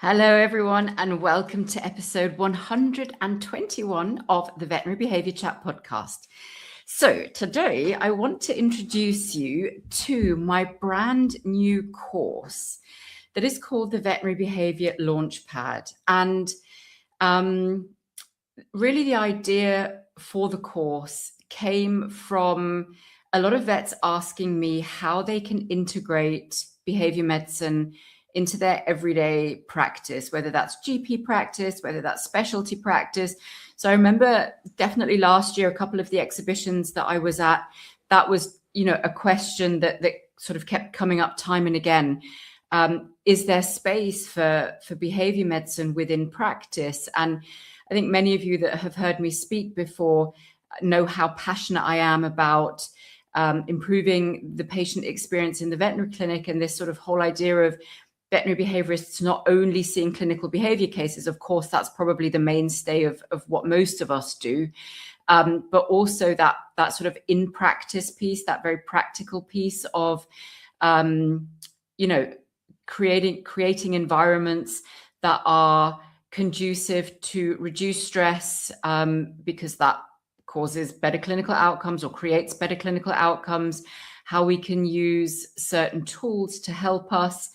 Hello, everyone, and welcome to episode 121 of the Veterinary Behaviour Chat podcast. So today I want to introduce you to my brand new course that is called the Veterinary Behaviour Launchpad. And really the idea for the course came from a lot of vets asking me how they can integrate behavior medicine into their everyday practice, whether that's GP practice, whether that's specialty practice. So I remember definitely last year, a couple of the exhibitions that I was at, that was, a question that sort of kept coming up time and again. Is there space for behavior medicine within practice? And I think many of you that have heard me speak before know how passionate I am about improving the patient experience in the veterinary clinic, and this sort of whole idea of veterinary behaviorists not only seeing clinical behavior cases. Of course, that's probably the mainstay of what most of us do, but also that sort of in practice piece, that very practical piece of, creating environments that are conducive to reduce stress, because that causes better clinical outcomes or creates better clinical outcomes, how we can use certain tools to help us,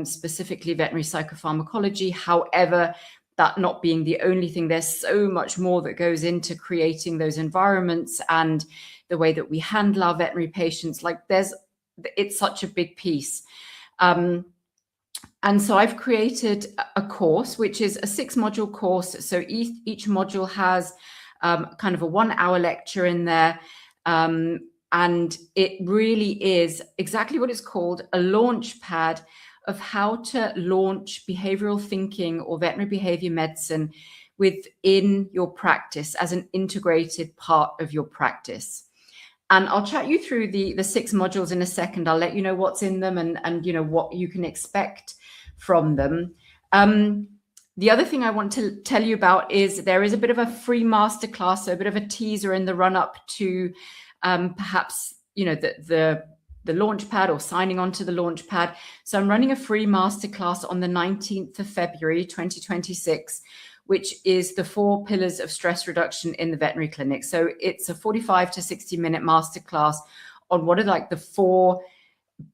specifically veterinary psychopharmacology. However, that not being the only thing, there's so much more that goes into creating those environments and the way that we handle our veterinary patients. It's such a big piece. And so I've created a course, which is a 6-module course. So each module has kind of a 1-hour lecture in there. And it really is exactly what it's called, a launch pad of how to launch behavioral thinking or veterinary behavior medicine within your practice as an integrated part of your practice. And I'll chat you through the 6 modules in a second. I'll let you know what's in them and what you can expect from them. The other thing I want to tell you about is there is a bit of a free masterclass, so a bit of a teaser in the run-up to perhaps, the launchpad or signing on to the launchpad. So I'm running a free masterclass on the 19th of February, 2026, which is the 4 pillars of stress reduction in the veterinary clinic. So it's a 45 to 60-minute masterclass on what are the 4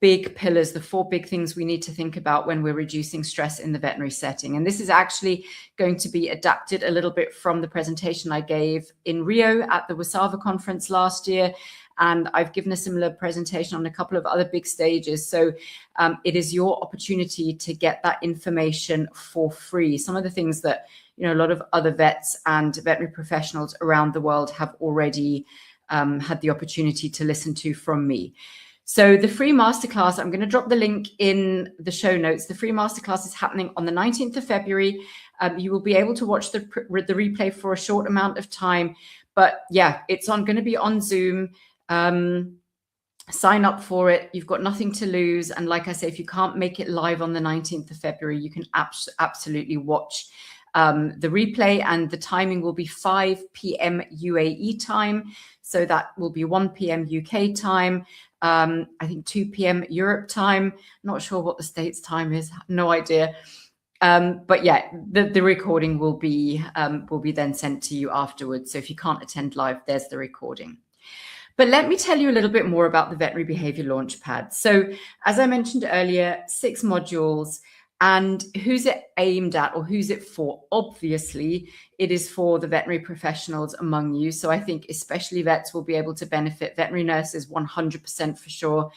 big pillars, the 4 big things we need to think about when we're reducing stress in the veterinary setting. And this is actually going to be adapted a little bit from the presentation I gave in Rio at the WSAVA conference last year. And I've given a similar presentation on a couple of other big stages. So it is your opportunity to get that information for free. Some of the things that, a lot of other vets and veterinary professionals around the world have already had the opportunity to listen to from me. So the free masterclass, I'm going to drop the link in the show notes. The free masterclass is happening on the 19th of February. You will be able to watch the replay for a short amount of time. But yeah, it's going to be on Zoom. Sign up for it. You've got nothing to lose. And like I say, if you can't make it live on the 19th of February, you can absolutely watch the replay, and the timing will be 5 p.m. UAE time. So that will be 1 p.m. UK time. I think 2 p.m. Europe time. Not sure what the States time is. No idea. But yeah, the recording will be then sent to you afterwards. So if you can't attend live, there's the recording. But let me tell you a little bit more about the Veterinary Behaviour Launchpad. So as I mentioned earlier, 6 modules. And who's it aimed at, or who's it for? Obviously, it is for the veterinary professionals among you. So I think especially vets will be able to benefit, veterinary nurses 100% for sure.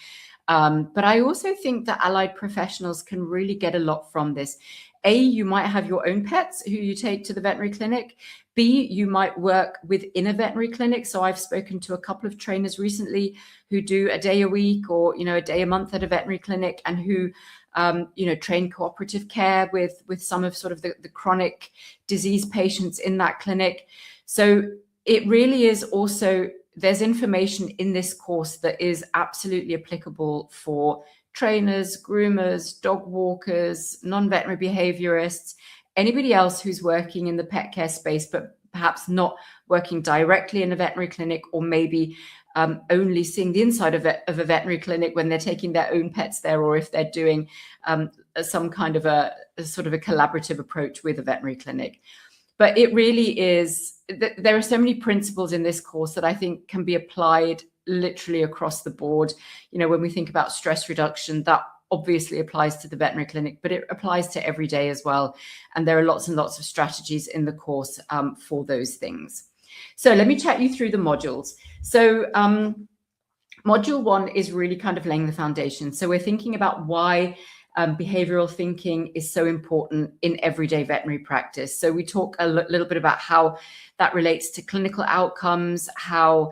But I also think that allied professionals can really get a lot from this. A, you might have your own pets who you take to the veterinary clinic. B, you might work within a veterinary clinic. So I've spoken to a couple of trainers recently who do a day a week or, a day a month at a veterinary clinic, and who train cooperative care with some of sort of the chronic disease patients in that clinic. So it really is also, there's information in this course that is absolutely applicable for trainers, groomers, dog walkers, non-veterinary behaviorists, anybody else who's working in the pet care space, but perhaps not working directly in a veterinary clinic, or maybe only seeing the inside of a veterinary clinic when they're taking their own pets there, or if they're doing some kind of a sort of a collaborative approach with a veterinary clinic. But it really is, there are so many principles in this course that I think can be applied literally across the board. You know, when we think about stress reduction, that obviously applies to the veterinary clinic, but it applies to every day as well. And there are lots and lots of strategies in the course for those things. So let me chat you through the modules. So module 1 is really kind of laying the foundation. So we're thinking about why behavioral thinking is so important in everyday veterinary practice. So we talk a little bit about how that relates to clinical outcomes, how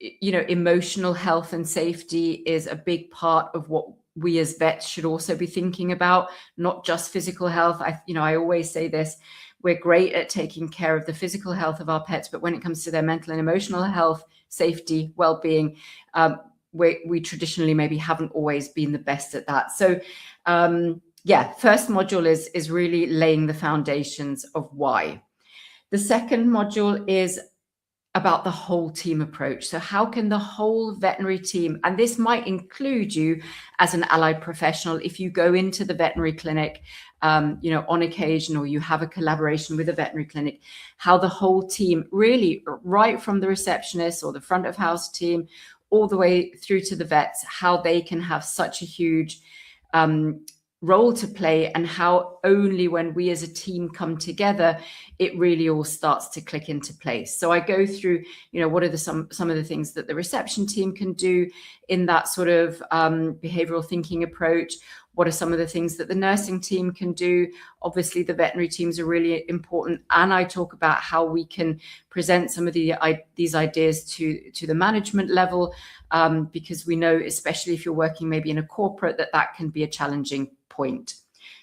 you know, emotional health and safety is a big part of what we as vets should also be thinking about, not just physical health. I always say this: we're great at taking care of the physical health of our pets, but when it comes to their mental and emotional health, safety, well-being, we traditionally maybe haven't always been the best at that. So yeah, first module is really laying the foundations of why. The second module is about the whole team approach. So how can the whole veterinary team, and this might include you as an allied professional, if you go into the veterinary clinic, you know, on occasion, or you have a collaboration with a veterinary clinic, how the whole team, really right from the receptionist or the front of house team all the way through to the vets, how they can have such a huge role to play, and how only when we as a team come together, it really all starts to click into place. So I go through, you know, what are some of the things that the reception team can do in that sort of behavioral thinking approach. What are some of the things that the nursing team can do? Obviously, the veterinary teams are really important. And I talk about how we can present some of these ideas to the management level, because we know, especially if you're working maybe in a corporate, that can be a challenging point.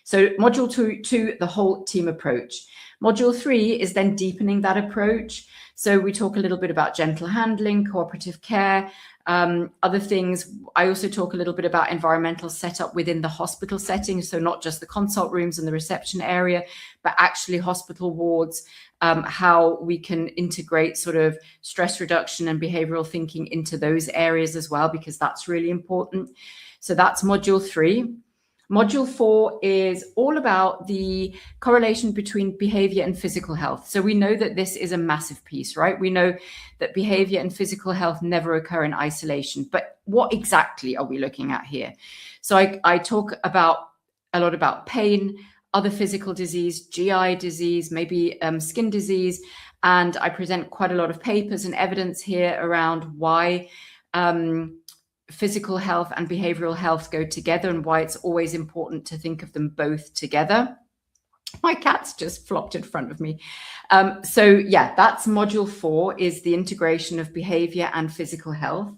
So module 2, the whole team approach. Module 3 is then deepening that approach. So we talk a little bit about gentle handling, cooperative care, other things. I also talk a little bit about environmental setup within the hospital setting. So not just the consult rooms and the reception area, but actually hospital wards, how we can integrate sort of stress reduction and behavioral thinking into those areas as well, because that's really important. So that's module 3. Module 4 is all about the correlation between behavior and physical health. So we know that this is a massive piece, right? We know that behavior and physical health never occur in isolation. But what exactly are we looking at here? So I talk about a lot about pain, other physical disease, GI disease, maybe skin disease. And I present quite a lot of papers and evidence here around why physical health and behavioral health go together, and why it's always important to think of them both together. My cat's just flopped in front of me. So yeah, that's module 4, is the integration of behavior and physical health.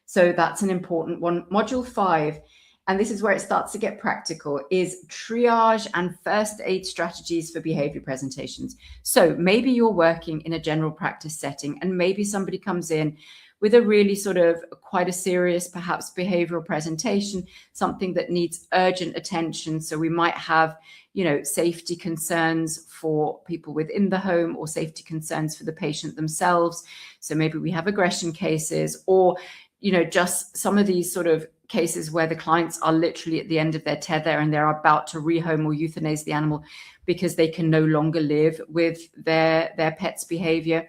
So that's an important one. Module 5, and this is where it starts to get practical, is triage and first aid strategies for behavior presentations. So maybe you're working in a general practice setting, and maybe somebody comes in with a really sort of quite a serious, perhaps behavioral presentation, something that needs urgent attention. So we might have, you know, safety concerns for people within the home, or safety concerns for the patient themselves. So maybe we have aggression cases, or, you know, just some of these sort of cases where the clients are literally at the end of their tether and they're about to rehome or euthanize the animal because they can no longer live with their pet's behavior.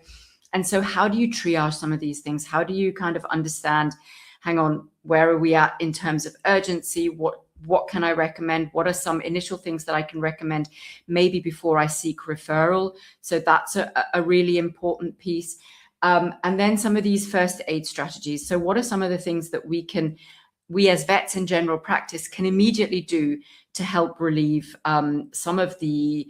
And so how do you triage some of these things? How do you kind of understand, hang on, where are we at in terms of urgency? What can I recommend? What are some initial things that I can recommend maybe before I seek referral? So that's a really important piece. And then some of these first aid strategies. So what are some of the things that we as vets in general practice can immediately do to help relieve some of the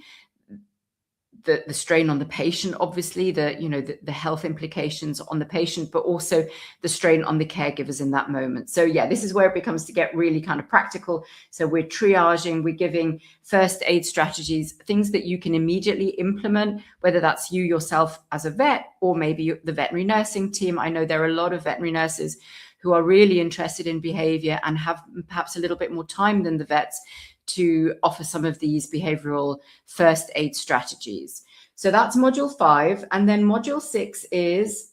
strain on the patient, obviously, the health implications on the patient, but also the strain on the caregivers in that moment. So yeah, this is where it becomes to get really kind of practical. So we're triaging, we're giving first aid strategies, things that you can immediately implement, whether that's you yourself as a vet, or maybe the veterinary nursing team. I know there are a lot of veterinary nurses who are really interested in behavior and have perhaps a little bit more time than the vets to offer some of these behavioral first aid strategies. So that's module 5. And then module 6 is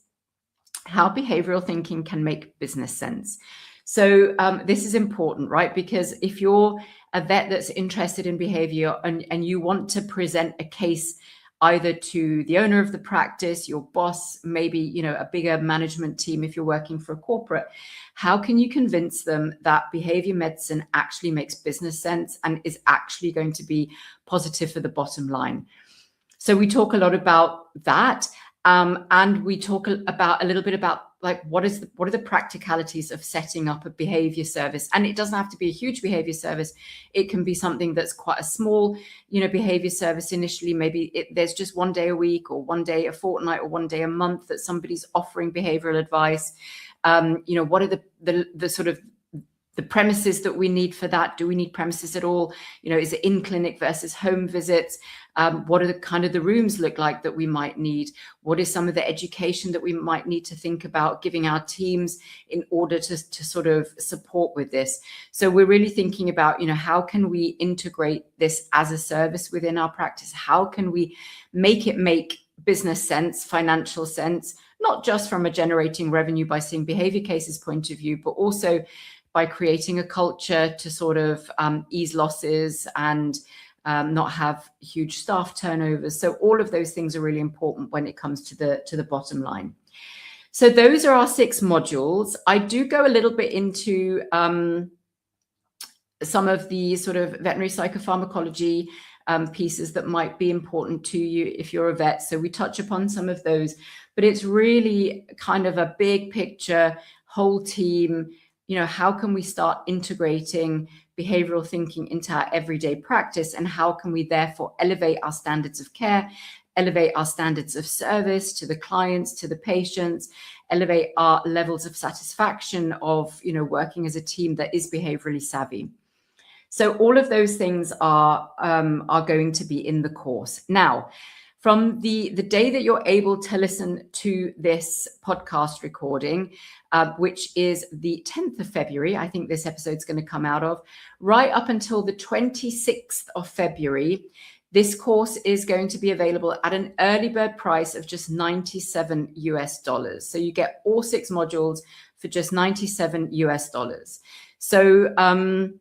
how behavioral thinking can make business sense. So this is important, right? Because if you're a vet that's interested in behavior and you want to present a case either to the owner of the practice, your boss, maybe, you know, a bigger management team if you're working for a corporate, how can you convince them that behavior medicine actually makes business sense and is actually going to be positive for the bottom line? So we talk a lot about that. And we talk about a little bit about like what are the practicalities of setting up a behavior service. And it doesn't have to be a huge behavior service. It can be something that's quite a small, you know, behavior service initially. Maybe there's just 1 day a week or 1 day a fortnight or 1 day a month that somebody's offering behavioral advice. You know, what are the sort of the premises that we need for that? Do we need premises at all? You know, is it in clinic versus home visits? What are the kind of the rooms look like that we might need? What is some of the education that we might need to think about giving our teams in order to sort of support with this? So we're really thinking about, you know, how can we integrate this as a service within our practice? How can we make it make business sense, financial sense, not just from a generating revenue by seeing behavior cases point of view, but also by creating a culture to sort of ease losses and not have huge staff turnovers. So all of those things are really important when it comes to the bottom line. So those are our 6 modules. I do go a little bit into some of the sort of veterinary psychopharmacology pieces that might be important to you if you're a vet. So we touch upon some of those, but it's really kind of a big picture, whole team. You know, how can we start integrating behavioral thinking into our everyday practice, and how can we therefore elevate our standards of care, elevate our standards of service to the clients, to the patients, elevate our levels of satisfaction of, you know, working as a team that is behaviorally savvy. So all of those things are going to be in the course. Now, from the day that you're able to listen to this podcast recording, which is the 10th of February, I think this episode's going to come out of, right up until the 26th of February, this course is going to be available at an early bird price of just $97 US. So you get all 6 modules for just $97 US. So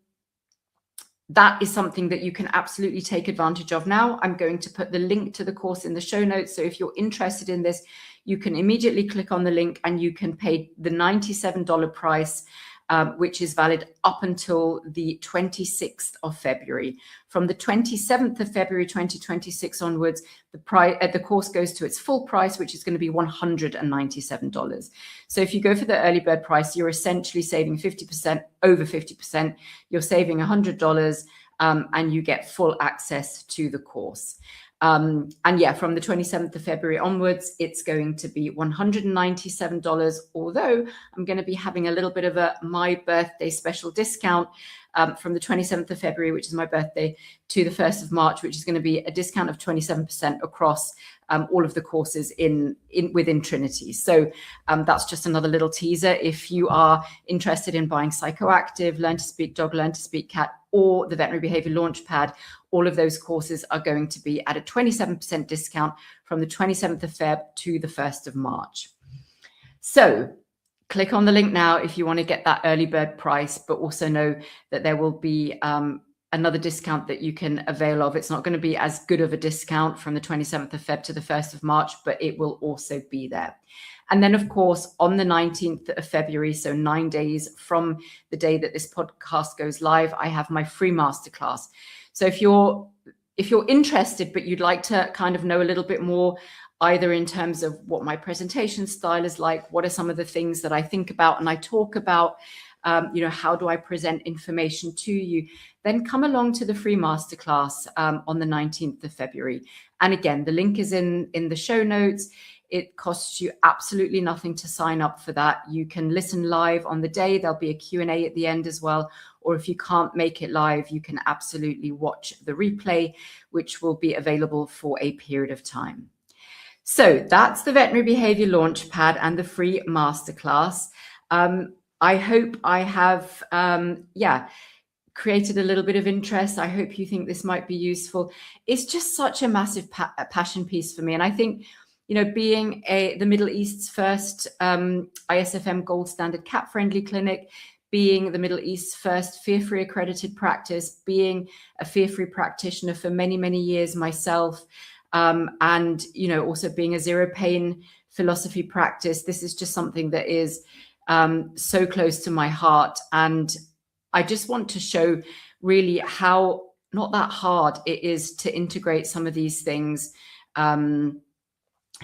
that is something that you can absolutely take advantage of now. I'm going to put the link to the course in the show notes. So if you're interested in this, you can immediately click on the link and you can pay the $97 price, which is valid up until the 26th of February. From the 27th of February 2026 onwards, the course goes to its full price, which is going to be $197. So if you go for the early bird price, you're essentially saving 50%, over 50%. You're saving $100 and you get full access to the course. And yeah, from the 27th of February onwards, it's going to be $197, although I'm going to be having a little bit of a my birthday special discount from the 27th of February, which is my birthday, to the 1st of March, which is going to be a discount of 27% across all of the courses within Trinity. So that's just another little teaser. If you are interested in buying Psychoactive, Learn to Speak Dog, Learn to Speak Cat, or the Veterinary Behaviour Launchpad, all of those courses are going to be at a 27% discount from the 27th of Feb to the 1st of March. So click on the link now if you want to get that early bird price, but also know that there will be another discount that you can avail of. It's not going to be as good of a discount from the 27th of Feb to the 1st of March, but it will also be there. And then, of course, on the 19th of February, so 9 days from the day that this podcast goes live, I have my free masterclass. So if you're interested, but you'd like to kind of know a little bit more, either in terms of what my presentation style is like, what are some of the things that I think about and I talk about, you know, how do I present information to you, then come along to the free masterclass on the 19th of February. And again, the link is in the show notes. It costs you absolutely nothing to sign up for that. You can listen live on the day. There'll be a Q&A at the end as well. Or if you can't make it live, you can absolutely watch the replay, which will be available for a period of time. So that's the Veterinary Behaviour Launchpad and the free masterclass. I hope I have, created a little bit of interest. I hope you think this might be useful. It's just such a massive passion piece for me. And I think being the Middle East's first ISFM gold standard cat-friendly clinic, being the Middle East's first fear-free accredited practice, being a fear-free practitioner for many, many years myself, and, also being a zero pain philosophy practice. This is just something that is so close to my heart. And I just want to show really how not that hard it is to integrate some of these things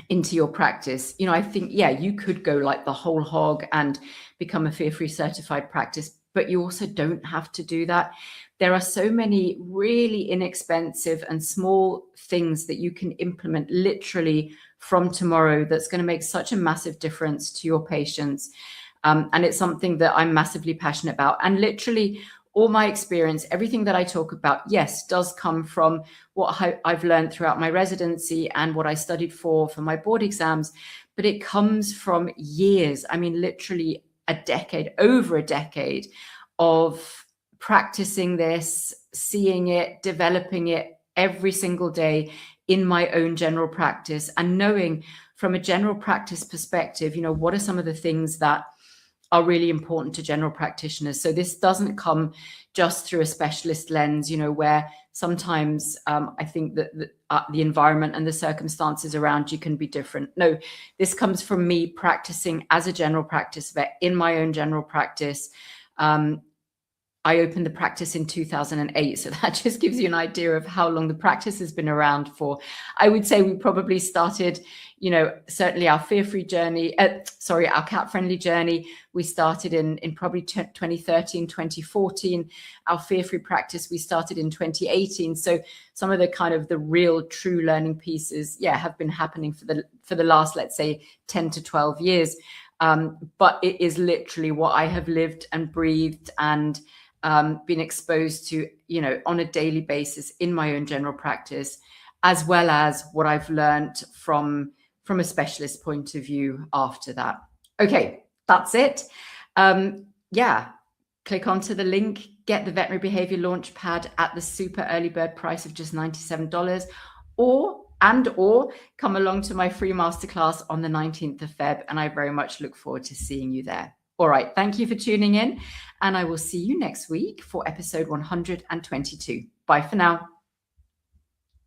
into your practice. I think, you could go like the whole hog and become a fear-free certified practice, but you also don't have to do that. There are so many really inexpensive and small things that you can implement literally from tomorrow that's going to make such a massive difference to your patients. And it's something that I'm massively passionate about. And literally all my experience, everything that I talk about, yes, does come from what I've learned throughout my residency and what I studied for my board exams, but it comes from years, literally over a decade of practicing this, seeing it, developing it every single day in my own general practice, and knowing from a general practice perspective, what are some of the things that are really important to general practitioners. So this doesn't come just through a specialist lens, where sometimes I think that the environment and the circumstances around you can be different. No, this comes from me practicing as a general practice vet in my own general practice. I opened the practice in 2008. So that just gives you an idea of how long the practice has been around for. I would say we probably started, certainly our fear-free journey, our cat-friendly journey, we started in probably 2013, 2014. Our fear-free practice, we started in 2018. So some of the kind of the real true learning pieces, have been happening for the last, let's say, 10 to 12 years. But it is literally what I have lived and breathed and been exposed to, on a daily basis in my own general practice, as well as what I've learned from a specialist point of view after that. Okay, that's it. Click onto the link, get the Veterinary Behaviour Launchpad at the super early bird price of just $97, or come along to my free masterclass on the 19th of Feb. And I very much look forward to seeing you there. All right. Thank you for tuning in, and I will see you next week for episode 122. Bye for now.